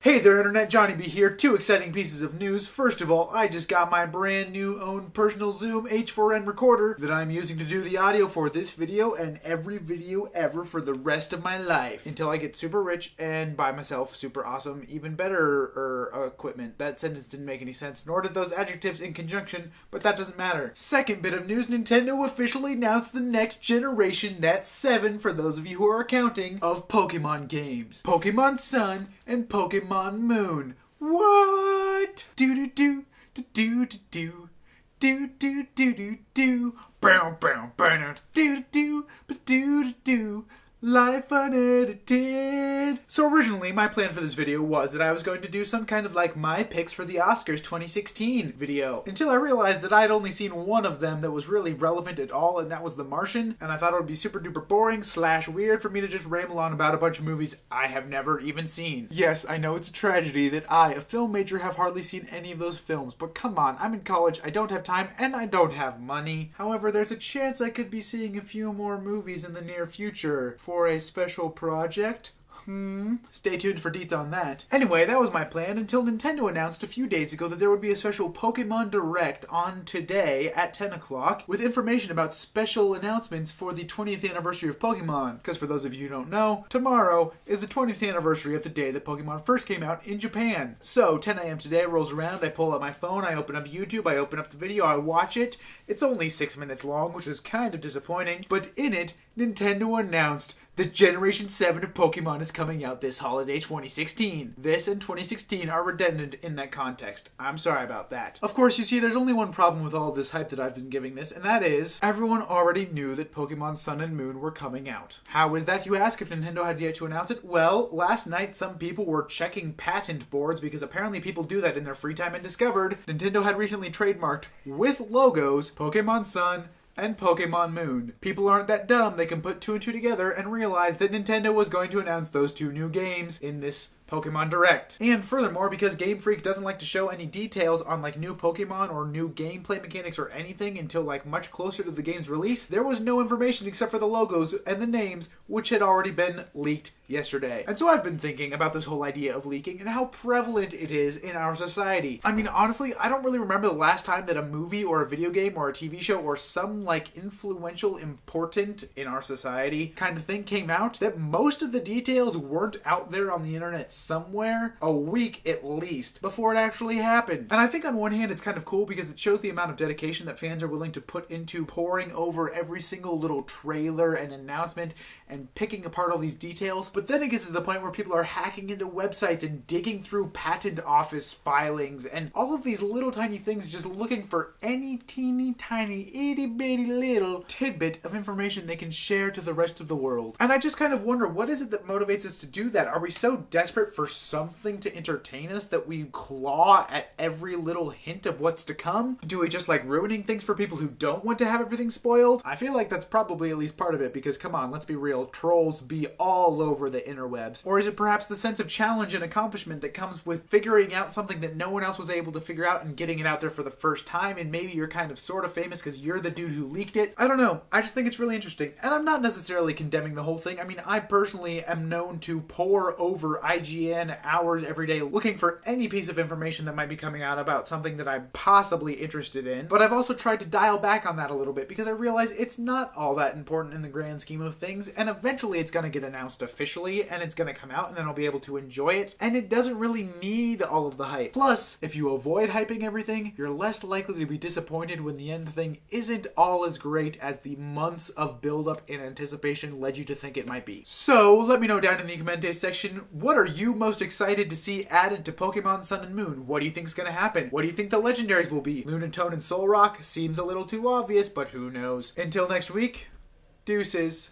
Hey there Internet, Johnny B here. Two exciting pieces of news. First of all, I just got my brand new own personal Zoom H4n recorder that I'm using to do the audio for this video and every video ever for the rest of my life. Until I get super rich and buy myself super awesome, even better equipment. That sentence didn't make any sense, nor did those adjectives in conjunction, but that doesn't matter. Second bit of news, Nintendo officially announced the next generation, that's 7 for those of you who are counting, of Pokemon games. Pokemon Sun and Pokemon Moon. What? Do do do do do do do do do do do bow bow bow do do do do do. Life Unedited. So originally, my plan for this video was that I was going to do some kind of like my picks for the Oscars 2016 video. Until I realized that I'd only seen one of them that was really relevant at all, and that was The Martian, and I thought it would be super duper boring / weird for me to just ramble on about a bunch of movies I have never even seen. Yes, I know it's a tragedy that I, a film major, have hardly seen any of those films, but come on, I'm in college, I don't have time, and I don't have money. However, there's a chance I could be seeing a few more movies in the near future for a special project. Stay tuned for deets on that. Anyway, that was my plan until Nintendo announced a few days ago that there would be a special Pokemon Direct on today at 10 o'clock with information about special announcements for the 20th anniversary of Pokemon. Because for those of you who don't know, tomorrow is the 20th anniversary of the day that Pokemon first came out in Japan. So 10 a.m. today rolls around, I pull out my phone, I open up YouTube, I open up the video, I watch it. It's only 6 minutes long, which is kind of disappointing, but in it, Nintendo announced that Generation 7 of Pokemon is coming out this holiday 2016. This and 2016 are redundant in that context. I'm sorry about that. Of course, you see, there's only one problem with all of this hype that I've been giving this, and that is, everyone already knew that Pokemon Sun and Moon were coming out. How is that, you ask, if Nintendo had yet to announce it? Well, last night some people were checking patent boards because apparently people do that in their free time and discovered Nintendo had recently trademarked, with logos, Pokemon Sun and Pokemon Moon. People aren't that dumb, they can put 2 and 2 together and realize that Nintendo was going to announce those 2 new games in this Pokemon Direct. And furthermore, because Game Freak doesn't like to show any details on like new Pokemon or new gameplay mechanics or anything until like much closer to the game's release, there was no information except for the logos and the names, which had already been leaked yesterday. And so I've been thinking about this whole idea of leaking and how prevalent it is in our society. I mean, honestly, I don't really remember the last time that a movie or a video game or a TV show or some like influential, important in our society kind of thing came out that most of the details weren't out there on the internet somewhere a week at least before it actually happened. And I think on one hand it's kind of cool because it shows the amount of dedication that fans are willing to put into poring over every single little trailer and announcement and picking apart all these details. But then it gets to the point where people are hacking into websites and digging through patent office filings and all of these little tiny things, just looking for any teeny tiny itty bitty little tidbit of information they can share to the rest of the world. And I just kind of wonder, what is it that motivates us to do that? Are we so desperate for something to entertain us that we claw at every little hint of what's to come? Do we just like ruining things for people who don't want to have everything spoiled? I feel like that's probably at least part of it, because come on, let's be real, trolls be all over the interwebs. Or is it perhaps the sense of challenge and accomplishment that comes with figuring out something that no one else was able to figure out and getting it out there for the first time, and maybe you're kind of sort of famous because you're the dude who leaked it? I don't know. I just think it's really interesting. And I'm not necessarily condemning the whole thing. I mean, I personally am known to pore over IGN hours every day looking for any piece of information that might be coming out about something that I'm possibly interested in. But I've also tried to dial back on that a little bit because I realize it's not all that important in the grand scheme of things, and eventually it's going to get announced officially and it's going to come out and then I'll be able to enjoy it, and it doesn't really need all of the hype. Plus, if you avoid hyping everything, you're less likely to be disappointed when the end thing isn't all as great as the months of build-up and anticipation led you to think it might be. So, let me know down in the comment section, what are you most excited to see added to Pokemon Sun and Moon? What do you think is going to happen? What do you think the legendaries will be? Lunatone and Solrock seems a little too obvious, but who knows. Until next week, deuces.